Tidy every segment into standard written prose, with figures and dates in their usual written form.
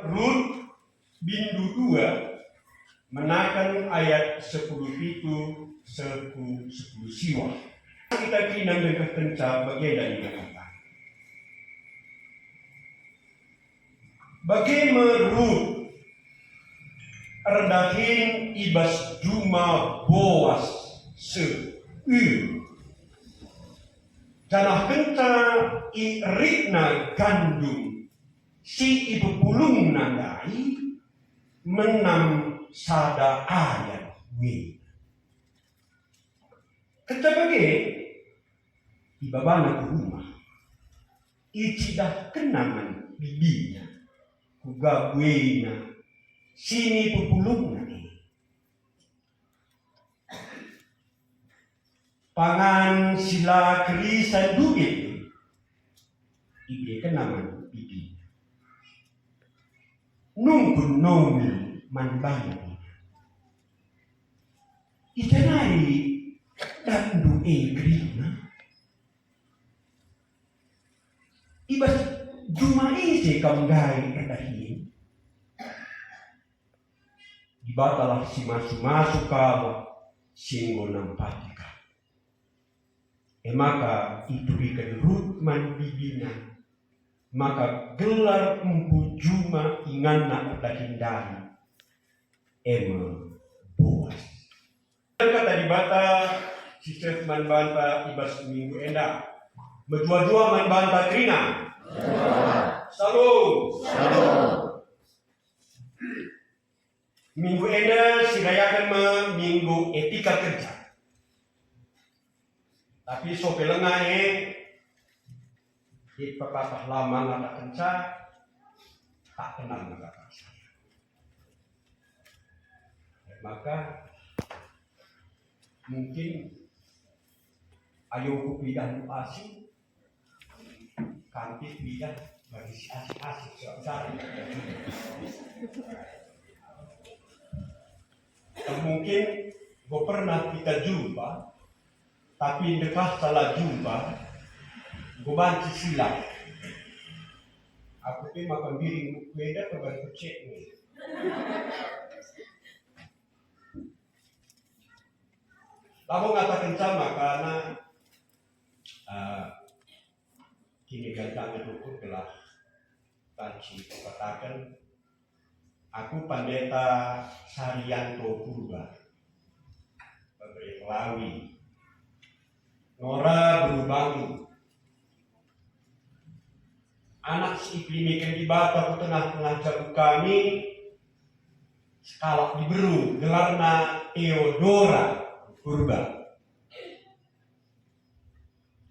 Rut bindu 2 menakan ayat 10 itu 10 siwa. Kita kini dengan kencang bagian dari kata. Bagaimana Rut rendahin ibas Juma Boas Janah kenta irikna gandum si ibu pulung nandai menam sada ayat wi. Kenta bagi ibabana ke rumah icidah kenangan bibinya kugagwena sini pepulung nani. Pangan sila kerisan duit ibe kenangan bibi nungkun nomi manbani itanari dandu grina ibas juma ise kamgai rendahin dibatalah si masuk kala singgo nampatika. Maka itu ikan Rut man bibina maka gelar empu Juma inganna dahindari Boas. Kata dibata si chef man banta ibas minggu enda menjua-jua man banta trina salam minggu enda sirayakan minggu etika kerja. Tapi so pelengahe di pepatah lama nada kenca tak kenal nada saya. Maka mungkin ayo bidan asing kanti bidan bagi si asing cari. Mungkin gue pernah kita jumpa. Tapi dekat salah jumpa, gue banci silang. Aku tuh makan piring beda kebar kecil nih. Lalu ngatakan sama karena kini gantangnya dukun telah banci katakan aku pendeta Saryanto Purba Lawi. Nora berbangun. Anak si iklimikan di bata tengah-tengah jago kami sekalak diberu gelarna Theodora Purba.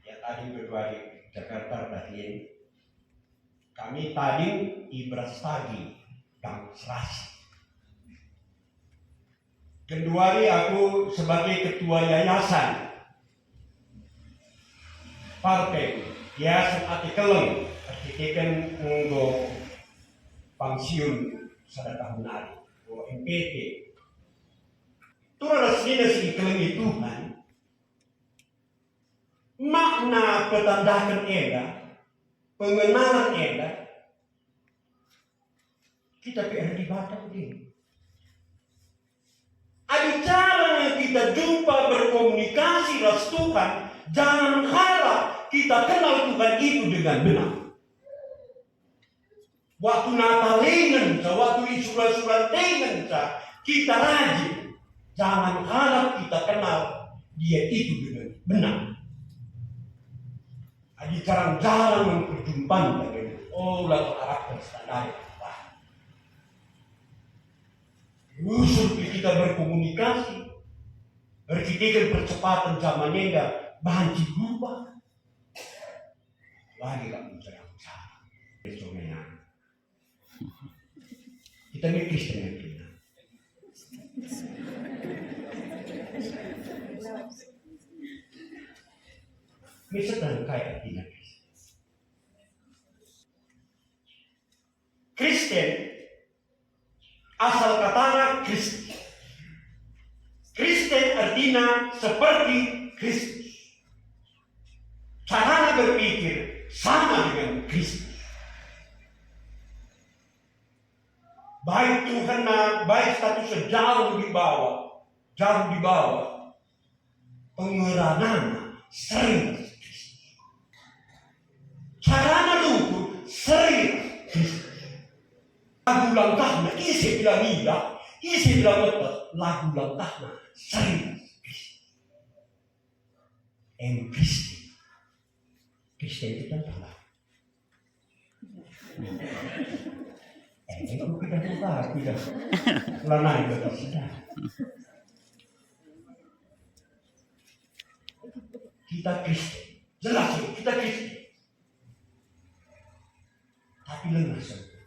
Ya tadi berdua di Jakarta dahin. Kami tadi ibras tadi dan serasi. Kedua hari aku sebagai ketua yayasan partai yayasan artikeleng artikeleng nggo pensiun pada tahun hari MPT turun resminya si keleng itu kan makna petandakan eda pengenalan eda kita PR di Batam ini ada cara yang kita jumpa berkomunikasi ras Tuhan. Jangan harap kita kenal Tuhan itu dengan benar. Waktu Natalengan, waktu isuran-suran tengen, kita rajin. Jangan harap kita kenal dia itu dengan benar. Ada jarang-jarang memperjumpaan dengan lalu karakter standar. Usul kita berkomunikasi, berkitikan percepatan zamannya enggak. Banci berubah lagi gak mencari cara besoknya kita ini Kristen ya kita misalnya kayak artinya Kristen asal katanya Kristen artinya seperti Kristus. Cara berpikir sama dengan Kristus. Baik Tuhan baik statusnya jauh di bawah, pengeranana sering carana lugu sering lagu langkahnya isi bilang ida, isi bilang betul lagu langkahnya sering Kristen itu kan salah. Itu kita buka tidak lanai betul sudah. Kita Kristen, jelas ya, kita Kristen. Tapi lengah sempurna.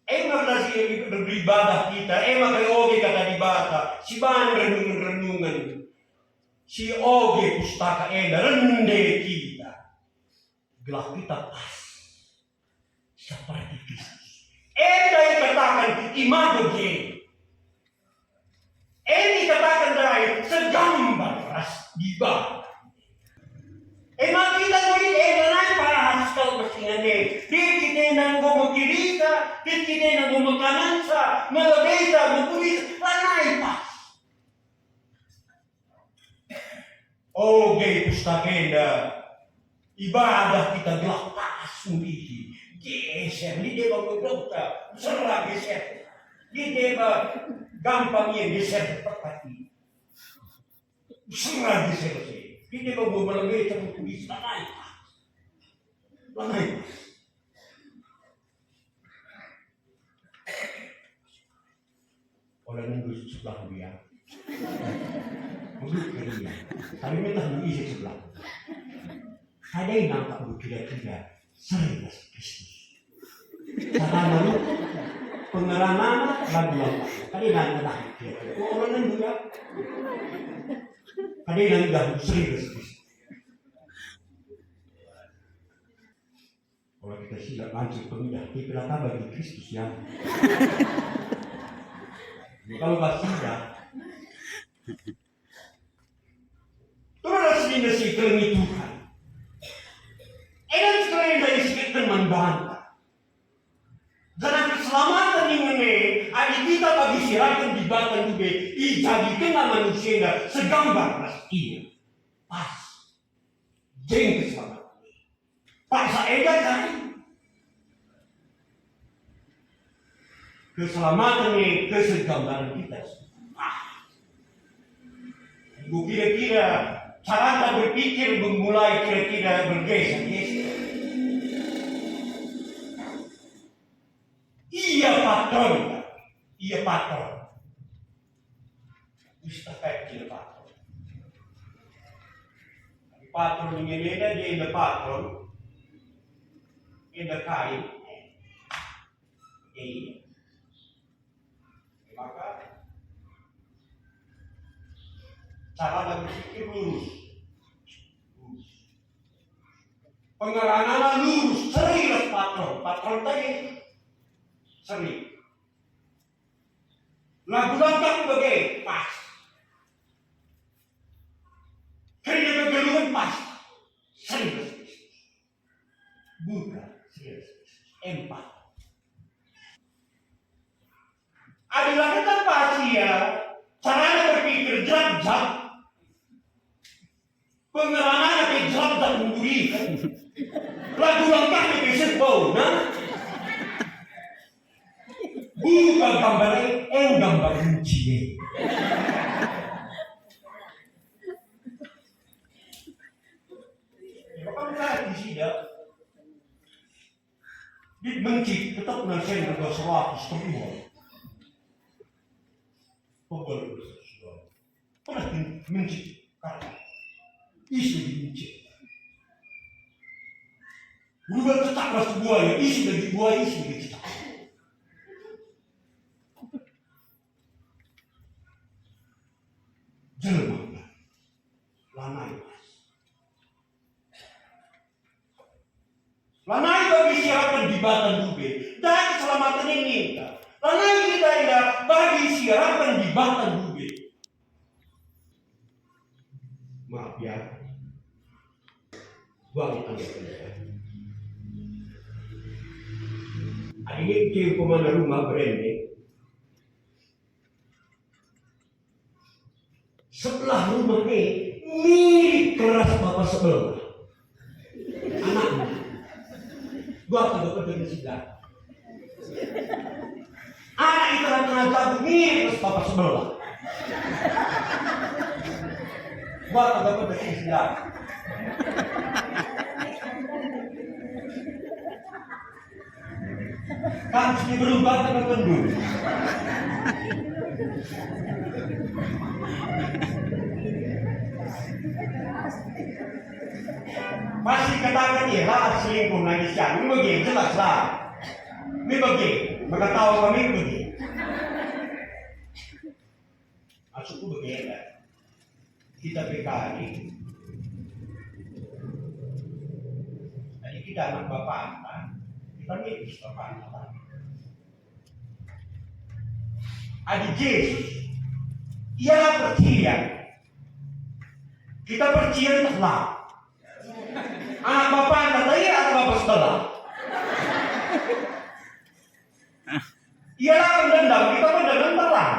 Emang nasi beribadah kita, emang kayak oge kata dibata, si ban renungan, si oge pustaka rende kita, gelah kita pas seperti Kristus. Yang katakan imago Dei. Dikatakan dari segambar ras dibata. Emang kita murid naik para haskal bersinane. Kita nang gomokirita, kita nang gomokanansa, melodesa, mempulis, lanai pas. Oke pustakenda, ibadah kita gelah pas murihi. Geser, di dia berdoa, serah geser. Di dia gampangnya geser seperti serah geser. Di dia berlebih tertulis lanai. Orang nunggu sebelah dia, mulut dia. Tapi minta isi sebelah. Ada yang nampak kira-kira sering Kristus. Karena lalu pengerangan lagu langkah. Tadi nggak orang nunggu ya. Tadi nggak sering Kristus. Kalau kita silap langsung pemindah, kita bagi Kristus ya. Kalau nggak silap, terus ini si kelengi Tuhan. Edan sekalian dari sekitar membantah. Karena keselamatan ini ada kita bagi sirakan di batang juga dijadikan manusia segambar pasti pas jeng keselamatan. Paksa edan kan? Keselamatan ini kesegambaran kita. Ibu kira-kira cara berpikir memulai kira-kira bergeser. Iya patron. Istafet dia patron. Patron ini dia patron. Dia kain. Maka cara berpikir lurus. Pengerangan lurus, serius patron tadi sering. Lagu langkah bagai pas. Kerja kegeluhan pas. Serius. Bukan serius. Empat. Adalah kata pasti ya. Cara berpikir jam-jam. Pengerangan ke jam-jam memberikan. Lagu langkah ke sebau, nah. Bukan gambar kunci. Apakah di sini di mencik tetap nasihat juga 100 semua. Pokok pernah mencik karena isu mencik. Bukan tetaplah sebuah ya isu dari buah isu kita. Jelma, lanai bagi siaran di batang dube dan keselamatan ini. Lanai kita tidak bagi siaran di batang dube. Maaf ya, buang tanda. Ini kau kemana rumah berende. Sebelah rumah ini mirip keras bapak sebelah. Anaknya. Gua kagak pernah di sebelah. Anak itu tengah jago mirip keras bapak sebelah. Gua kagak pernah di sebelah. Kan sini berubah ke kendung. Masih katakan ya lah selingkuh lagi siang. Ini begini jelas lah. Ini begini, maka tahu kami begini. Maksudku begini lah. Kita PKI. Jadi kita anak bapak kan. Kita mirip bapak anak. Adik Yesus, ialah percaya. Kita percaya telah. Anak bapak kata iya atau bapak sebelah. Ialah pendendam, kita pendendam telah.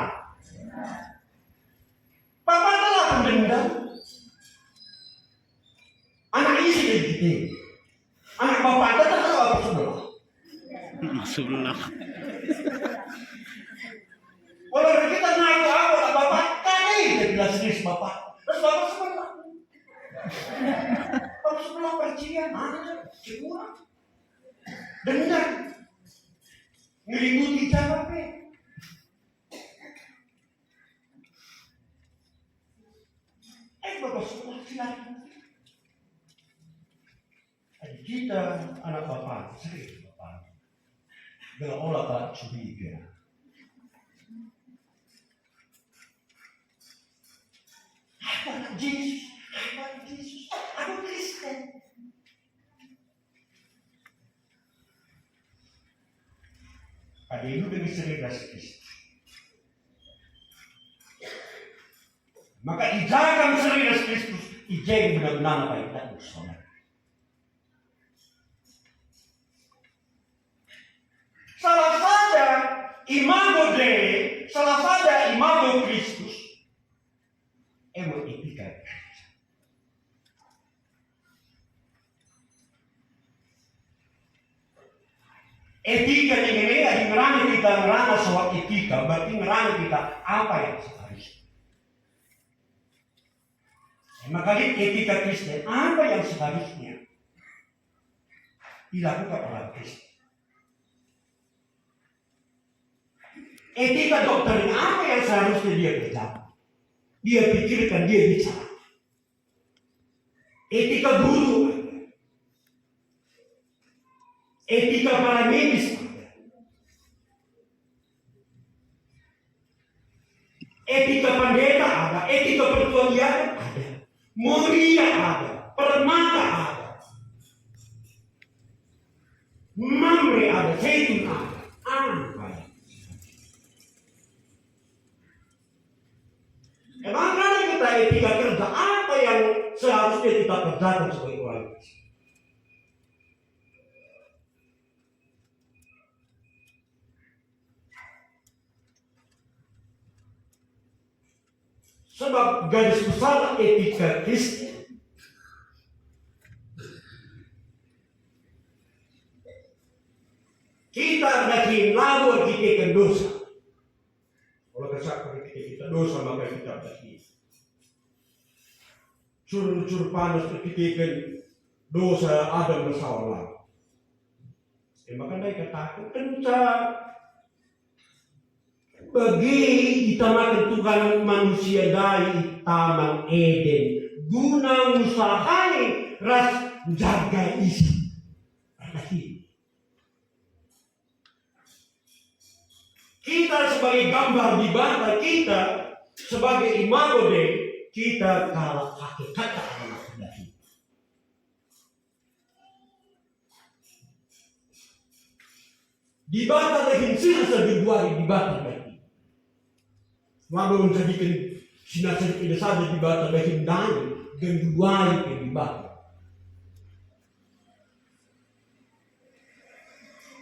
Bapak telah pendendam. Anak isi dari kita. Anak bapak tetap atau bapak sebelah. Sebelah. Kalau kita naik ke apa, bapak kali dia bilang serius bapak. Terus bapak sebelah. Bapak sebelah percaya, mana semua. Dengar. Ngeributi jawabnya. Bapak sebelah silakan. Jadi kita anak bapak, serius bapak. Dengan olah tak curiga. Aku Yesus, aku Kristen. Ada itu demi seritas Kristus. Maka ijakan seritas Kristus, ijai benar-benar apa yang tak bersama. Salah saja imago Dei, salah saja imago Kristus. Emang etika. Etika ini ngerana kita ngerana soal etika, berarti ngerana kita apa yang seharusnya. Maka etika Kristen apa yang seharusnya dilakukan oleh Kristen. Etika doktrin apa yang seharusnya dia kerjakan. Dia pikirkan, dia bicara. Etika guru ada. Etika para medis ada. Etika pendeta ada. Etika pertualian ada. Mulia ada. Permata ada. Mamre ada. Zaitun ada. Apa ya? Emang kita etika kerja apa yang seharusnya kita kerjakan sebagai orang Kristen? Sebab garis besar etika Kristen kita hendakin labor kita dosa. Kalau kesalahan kita dosa maka kita berarti cur panas kita dosa Adam dan Hawa. Maka mereka takut kencang. Bagi ditamakan Tuhan manusia dari Taman Eden guna usahai ras jaga isi. Kita sebagai gambar di bata kita sebagai imago Dei kita kalah hakikat anak dari. Di bata lagi sisa dibuat di bata lagi. Walau menjadikan sinasa tidak saja di bata lagi dan genduai di bata.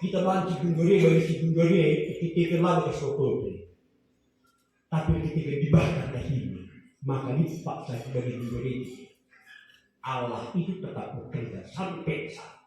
kita banci gunggore bagi si gunggore ketika lalu ke soto. Tapi ketika dibakar ini, maka dipaksa sebagai gunggore. Allah itu tetap bekerja sampai saat